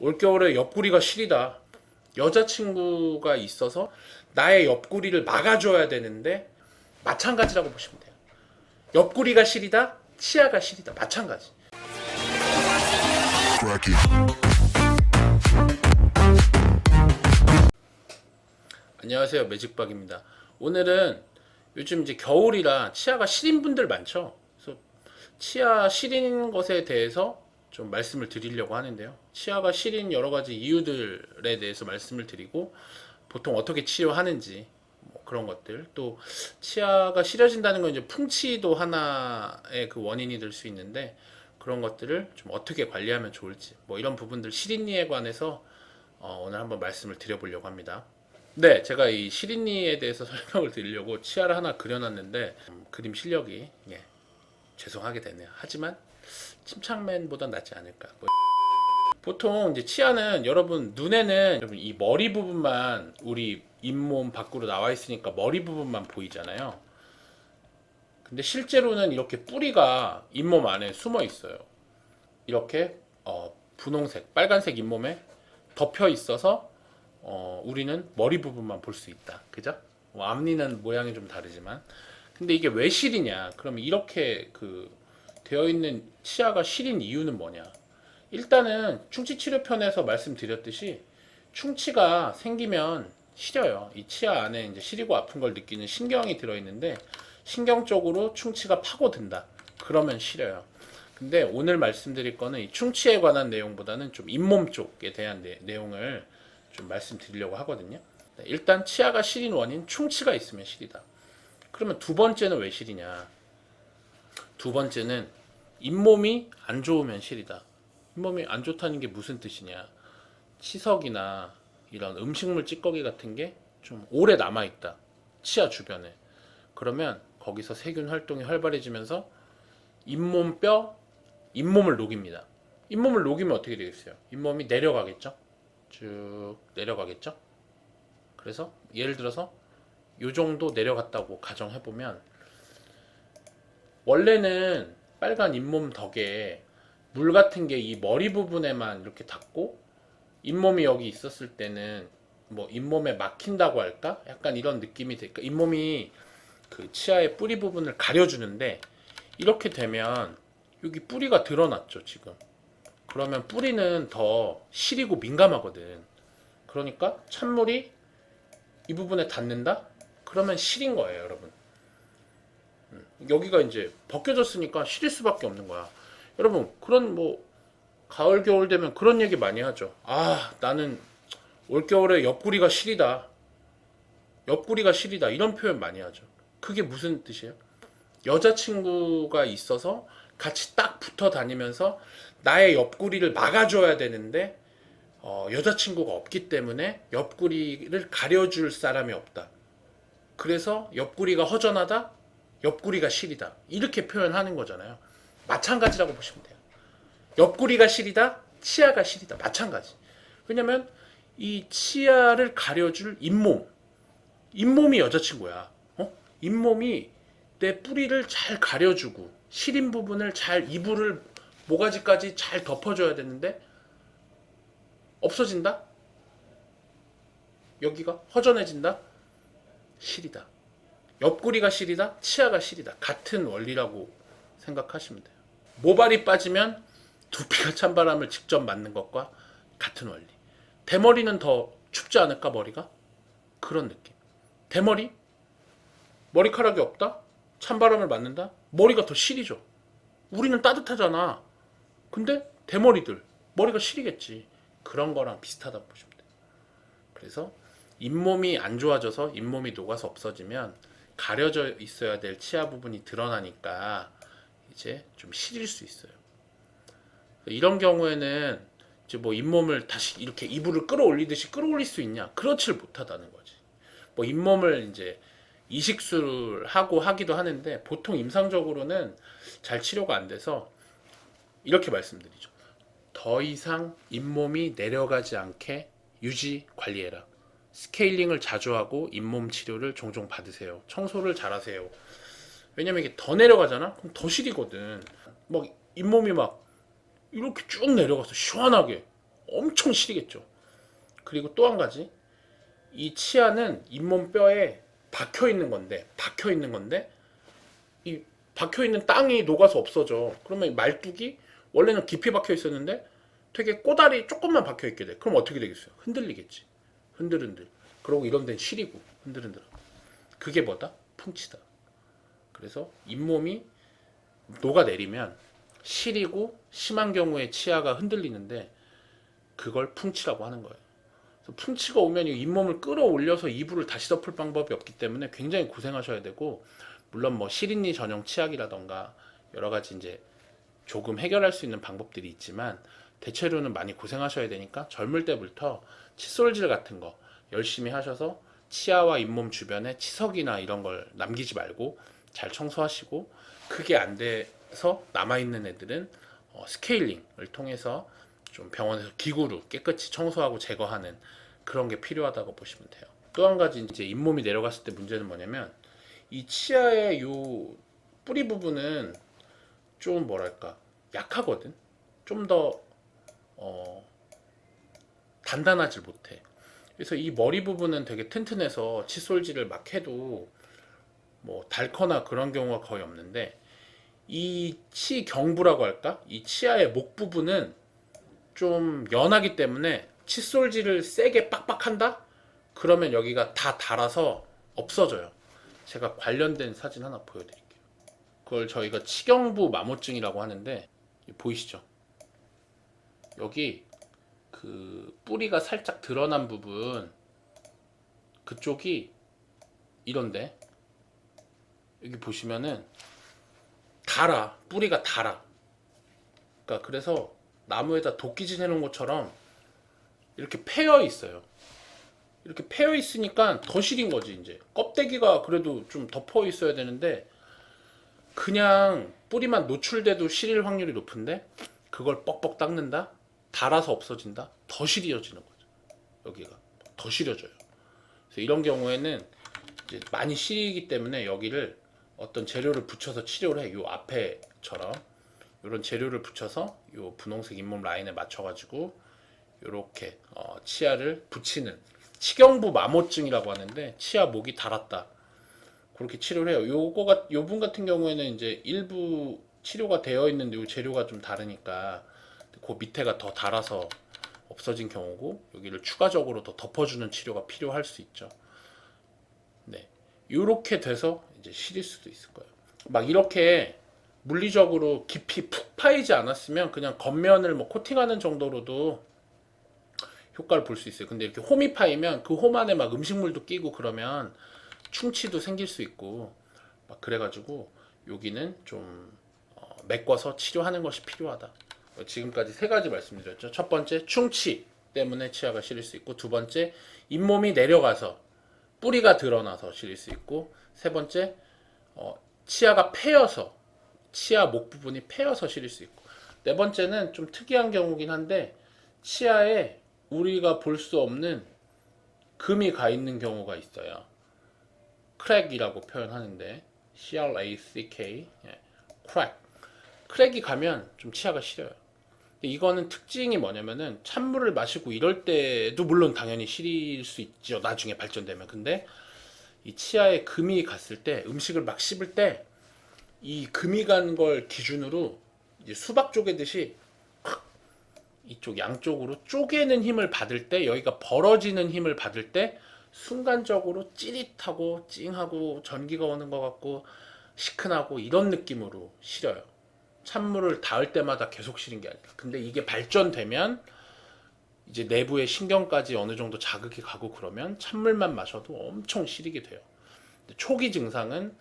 올겨울에 옆구리가 시리다. 여자친구가 있어서 나의 옆구리를 막아줘야 되는데 마찬가지라고 보시면 돼요. 옆구리가 시리다, 치아가 시리다. 마찬가지. 안녕하세요, 매직박입니다. 오늘은 요즘 이제 겨울이라 치아가 시린 분들 많죠. 그래서 치아 시린 것에 대해서 좀 말씀을 드리려고 하는데요. 치아가 시린 여러 가지 이유들에 대해서 말씀을 드리고, 보통 어떻게 치료하는지 뭐 그런 것들, 또 치아가 시려진다는 건 이제 풍치도 하나의 그 원인이 될 수 있는데, 그런 것들을 좀 어떻게 관리하면 좋을지, 뭐 이런 부분들, 시린니에 관해서 오늘 한번 말씀을 드려보려고 합니다. 네, 제가 이 시린니에 대해서 설명을 드리려고 치아를 하나 그려놨는데 그림 실력이 죄송하게 되네요. 하지만 침착맨보단 낫지 않을까. 보통 이제 치아는 여러분 눈에는 여러분 이 머리 부분만, 우리 잇몸 밖으로 나와 있으니까 머리 부분만 보이잖아요. 근데 실제로는 이렇게 뿌리가 잇몸 안에 숨어 있어요. 이렇게 분홍색, 빨간색 잇몸에 덮여 있어서 우리는 머리 부분만 볼 수 있다. 그죠? 앞니는 모양이 좀 다르지만. 근데 이게 왜 시리냐? 그럼 이렇게 되어 있는 치아가 시린 이유는 뭐냐? 일단은 충치 치료편에서 말씀드렸듯이 충치가 생기면 시려요. 이 치아 안에 이제 시리고 아픈 걸 느끼는 신경이 들어 있는데, 신경 쪽으로 충치가 파고든다. 그러면 시려요. 근데 오늘 말씀드릴 거는 이 충치에 관한 내용보다는 좀 잇몸 쪽에 대한 내용을 좀 말씀드리려고 하거든요. 일단 치아가 시린 원인, 충치가 있으면 시리다. 그러면 두 번째는 왜 시리냐? 두 번째는 잇몸이 안 좋으면 시리다. 잇몸이 안 좋다는 게 무슨 뜻이냐? 치석이나 이런 음식물 찌꺼기 같은 게 좀 오래 남아있다. 치아 주변에. 그러면 거기서 세균 활동이 활발해지면서 잇몸을 녹입니다. 잇몸을 녹이면 어떻게 되겠어요? 잇몸이 내려가겠죠? 쭉 내려가겠죠? 그래서 예를 들어서 요 정도 내려갔다고 가정해보면, 원래는 빨간 잇몸 덕에 물 같은 게 이 머리 부분에만 이렇게 닿고, 잇몸이 여기 있었을 때는 뭐 잇몸에 막힌다고 할까? 약간 이런 느낌이 들까? 잇몸이 그 치아의 뿌리 부분을 가려주는데, 이렇게 되면 여기 뿌리가 드러났죠, 지금. 그러면 뿌리는 더 시리고 민감하거든. 그러니까 찬물이 이 부분에 닿는다? 그러면 시린 거예요, 여러분. 여기가 이제 벗겨졌으니까 시릴 수밖에 없는 거야. 여러분, 그런 뭐 가을 겨울 되면 그런 얘기 많이 하죠. 아, 나는 올겨울에 옆구리가 시리다. 옆구리가 시리다. 이런 표현 많이 하죠. 그게 무슨 뜻이에요? 여자친구가 있어서 같이 딱 붙어 다니면서 나의 옆구리를 막아줘야 되는데 여자친구가 없기 때문에 옆구리를 가려줄 사람이 없다. 그래서 옆구리가 허전하다, 옆구리가 시리다. 이렇게 표현하는 거잖아요. 마찬가지라고 보시면 돼요. 옆구리가 시리다, 치아가 시리다. 마찬가지. 왜냐면 이 치아를 가려줄 잇몸이 여자친구야. 잇몸이 내 뿌리를 잘 가려주고 시린 부분을 잘, 이불을 모가지까지 잘 덮어줘야 되는데 없어진다? 여기가 허전해진다? 시리다. 옆구리가 시리다, 치아가 시리다. 같은 원리라고 생각하시면 돼요. 모발이 빠지면 두피가 찬바람을 직접 맞는 것과 같은 원리. 대머리는 더 춥지 않을까, 머리가? 그런 느낌. 대머리? 머리카락이 없다? 찬바람을 맞는다? 머리가 더 시리죠. 우리는 따뜻하잖아. 근데 대머리들, 머리가 시리겠지. 그런 거랑 비슷하다고 보시면 돼요. 그래서 잇몸이 안 좋아져서 잇몸이 녹아서 없어지면 가려져 있어야 될 치아 부분이 드러나니까 이제 좀 시릴 수 있어요. 이런 경우에는 이제 뭐 잇몸을 다시 이렇게 이불을 끌어올리듯이 끌어올릴 수 있냐? 그렇지를 못하다는 거지. 뭐 잇몸을 이제 이식술을 하고 하기도 하는데, 보통 임상적으로는 잘 치료가 안 돼서 이렇게 말씀드리죠. 더 이상 잇몸이 내려가지 않게 유지 관리해라. 스케일링을 자주 하고 잇몸 치료를 종종 받으세요. 청소를 잘 하세요. 왜냐면 이게 더 내려가잖아? 그럼 더 시리거든. 막 잇몸이 막 이렇게 쭉 내려가서 시원하게 엄청 시리겠죠. 그리고 또 한 가지, 이 치아는 잇몸 뼈에 박혀 있는 건데, 이 박혀 있는 땅이 녹아서 없어져. 그러면 말뚝이 원래는 깊이 박혀 있었는데 되게 꼬다리 조금만 박혀 있게 돼. 그럼 어떻게 되겠어요? 흔들리겠지. 흔들흔들. 그러고 이런 데는 시리고 흔들흔들. 그게 뭐다? 풍치다. 그래서 잇몸이 녹아내리면 시리고 심한 경우에 치아가 흔들리는데 그걸 풍치라고 하는 거예요. 그래서 풍치가 오면 이 잇몸을 끌어올려서 이불을 다시 덮을 방법이 없기 때문에 굉장히 고생하셔야 되고, 물론 뭐 시린니 전용 치약이라던가 여러 가지 이제 조금 해결할 수 있는 방법들이 있지만 대체로는 많이 고생하셔야 되니까 젊을 때부터 칫솔질 같은 거 열심히 하셔서 치아와 잇몸 주변에 치석이나 이런 걸 남기지 말고 잘 청소하시고, 그게 안 돼서 남아있는 애들은 스케일링을 통해서 좀 병원에서 기구로 깨끗이 청소하고 제거하는 그런 게 필요하다고 보시면 돼요. 또 한 가지 이제 잇몸이 내려갔을 때 문제는 뭐냐면, 이 치아의 요 뿌리 부분은 좀 뭐랄까 약하거든. 좀 더 단단하질 못해. 그래서 이 머리 부분은 되게 튼튼해서 칫솔질을 막 해도 뭐 닳거나 그런 경우가 거의 없는데, 이 치경부라고 할까? 이 치아의 목 부분은 좀 연하기 때문에 칫솔질을 세게 빡빡한다? 그러면 여기가 다 닳아서 없어져요. 제가 관련된 사진 하나 보여드릴게요. 그걸 저희가 치경부 마모증이라고 하는데, 보이시죠? 여기 그 뿌리가 살짝 드러난 부분, 그쪽이 이런데 여기 보시면은 달아, 뿌리가 달아. 그러니까 그래서 나무에다 도끼질 해놓은 것처럼 이렇게 패여 있어요. 이렇게 패여 있으니까 더 시린 거지. 이제 껍데기가 그래도 좀 덮어 있어야 되는데 그냥 뿌리만 노출돼도 시릴 확률이 높은데, 그걸 뻑뻑 닦는다? 달아서 없어진다? 더 시려지는 거죠. 여기가 더 시려져요. 그래서 이런 경우에는 이제 많이 시리기 때문에 여기를 어떤 재료를 붙여서 치료를 해. 요 앞에처럼 이런 재료를 붙여서 요 분홍색 잇몸 라인에 맞춰가지고 이렇게 치아를 붙이는, 치경부 마모증이라고 하는데, 치아 목이 닳았다 그렇게 치료를 해요. 요분 같은 경우에는 이제 일부 치료가 되어 있는데 요 재료가 좀 다르니까 그 밑에가 더 닳아서 없어진 경우고, 여기를 추가적으로 더 덮어주는 치료가 필요할 수 있죠. 네, 요렇게 돼서 이제 시릴 수도 있을 거예요. 막 이렇게 물리적으로 깊이 푹 파이지 않았으면 그냥 겉면을 뭐 코팅하는 정도로도 효과를 볼 수 있어요. 근데 이렇게 홈이 파이면 그 홈 안에 막 음식물도 끼고 그러면 충치도 생길 수 있고 막 그래가지고 여기는 좀 메꿔서 치료하는 것이 필요하다. 지금까지 세 가지 말씀드렸죠. 첫 번째, 충치 때문에 치아가 시릴 수 있고, 두 번째, 잇몸이 내려가서 뿌리가 드러나서 시릴 수 있고, 세 번째, 치아가 패여서, 치아 목 부분이 패여서 시릴 수 있고, 네 번째는 좀 특이한 경우긴 한데 치아에 우리가 볼 수 없는 금이 가 있는 경우가 있어요. 크랙이라고 표현하는데 CRACK, 예, 크랙. 크랙이 가면 좀 치아가 시려요. 근데 이거는 특징이 뭐냐면은 찬물을 마시고 이럴 때도 물론 당연히 시릴 수 있죠. 나중에 발전되면. 근데 이 치아에 금이 갔을 때, 음식을 막 씹을 때 이 금이 간 걸 기준으로 이제 수박 쪼개듯이 이쪽 양쪽으로 쪼개는 힘을 받을 때, 여기가 벌어지는 힘을 받을 때 순간적으로 찌릿하고 찡하고 전기가 오는 것 같고 시큰하고 이런 느낌으로 시려요. 찬물을 닿을 때마다 계속 시린 게 아니라. 근데 이게 발전되면 이제 내부의 신경까지 어느 정도 자극이 가고 그러면 찬물만 마셔도 엄청 시리게 돼요. 초기 증상은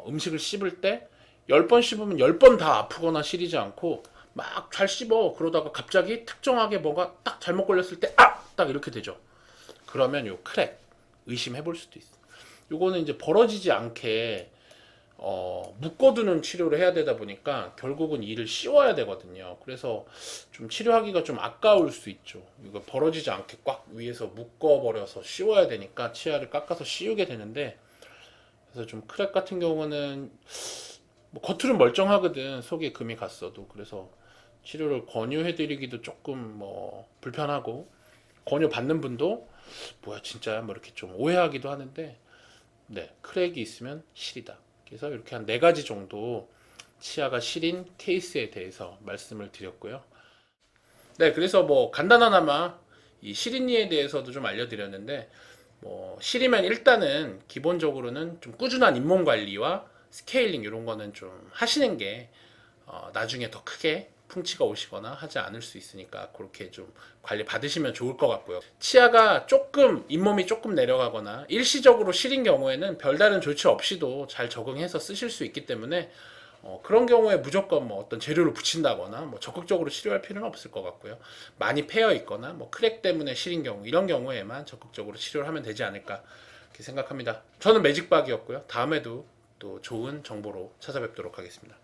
음식을 씹을 때 10번 씹으면 10번 다 아프거나 시리지 않고 막 잘 씹어. 그러다가 갑자기 특정하게 뭐가 딱 잘못 걸렸을 때 딱 이렇게 되죠. 그러면 요 크랙 의심해 볼 수도 있어. 요거는 이제 벌어지지 않게 묶어두는 치료를 해야 되다 보니까 결국은 이를 씌워야 되거든요. 그래서 좀 치료하기가 좀 아까울 수 있죠. 이거 벌어지지 않게 꽉 위에서 묶어버려서 씌워야 되니까 치아를 깎아서 씌우게 되는데, 그래서 좀 크랙 같은 경우는 뭐 겉으로는 멀쩡하거든. 속에 금이 갔어도. 그래서 치료를 권유해드리기도 조금 뭐 불편하고, 권유 받는 분도 뭐야 진짜야 뭐 이렇게 좀 오해하기도 하는데, 네, 크랙이 있으면 실이다. 그래서 이렇게 한 네 가지 정도 치아가 시린 케이스에 대해서 말씀을 드렸고요. 네, 그래서 뭐 간단하나마 이 시린이에 대해서도 좀 알려드렸는데, 뭐 시리면 일단은 기본적으로는 좀 꾸준한 잇몸 관리와 스케일링 이런 거는 좀 하시는 게 나중에 더 크게 풍치가 오시거나 하지 않을 수 있으니까 그렇게 좀 관리 받으시면 좋을 것 같고요. 치아가 조금 잇몸이 조금 내려가거나 일시적으로 시린 경우에는 별다른 조치 없이도 잘 적응해서 쓰실 수 있기 때문에 그런 경우에 무조건 뭐 어떤 재료를 붙인다거나 뭐 적극적으로 치료할 필요는 없을 것 같고요. 많이 패여 있거나 뭐 크랙 때문에 시린 경우 이런 경우에만 적극적으로 치료를 하면 되지 않을까 이렇게 생각합니다. 저는 매직박이었고요. 다음에도 또 좋은 정보로 찾아뵙도록 하겠습니다.